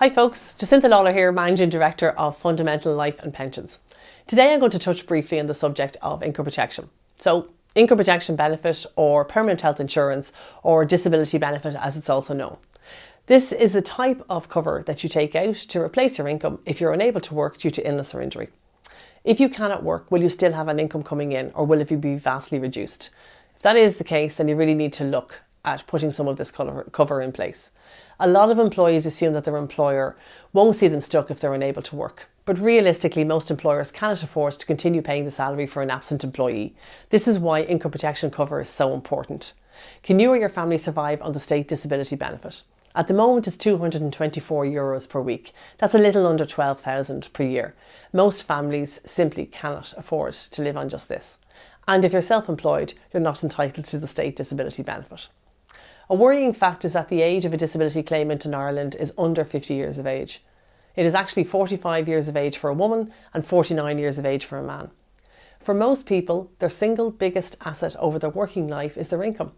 Hi folks, Jacinta Lawler here, Managing Director of Fundamental Life and Pensions. Today I'm going to touch briefly on the subject of income protection. So, income protection benefit, or permanent health insurance, or disability benefit as it's also known. This is a type of cover that you take out to replace your income if you're unable to work due to illness or injury. If you cannot work, will you still have an income coming in, or will it be vastly reduced? If that is the case, then you really need to look at putting some of this cover in place. A lot of employees assume that their employer won't see them stuck if they're unable to work. But realistically, most employers cannot afford to continue paying the salary for an absent employee. This is why income protection cover is so important. Can you or your family survive on the state disability benefit? At the moment, it's €224 per week. That's a little under 12,000 per year. Most families simply cannot afford to live on just this. And if you're self-employed, you're not entitled to the state disability benefit. A worrying fact is that the age of a disability claimant in Ireland is under 50 years of age. It is actually 45 years of age for a woman and 49 years of age for a man. For most people, their single biggest asset over their working life is their income.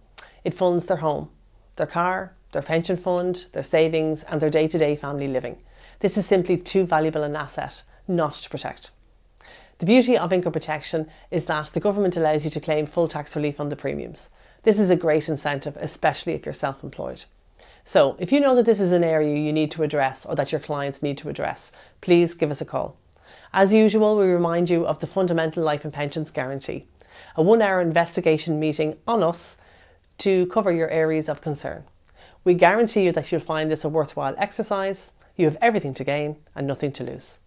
It funds their home, their car, their pension fund, their savings, and their day-to-day family living. This is simply too valuable an asset not to protect. The beauty of income protection is that the government allows you to claim full tax relief on the premiums. This is a great incentive, especially if you're self-employed. So, if you know that this is an area you need to address or that your clients need to address, please give us a call. As usual, we remind you of the Fundamental Life and Pensions Guarantee, a 1-hour investigation meeting on us to cover your areas of concern. We guarantee you that you'll find this a worthwhile exercise. You have everything to gain and nothing to lose.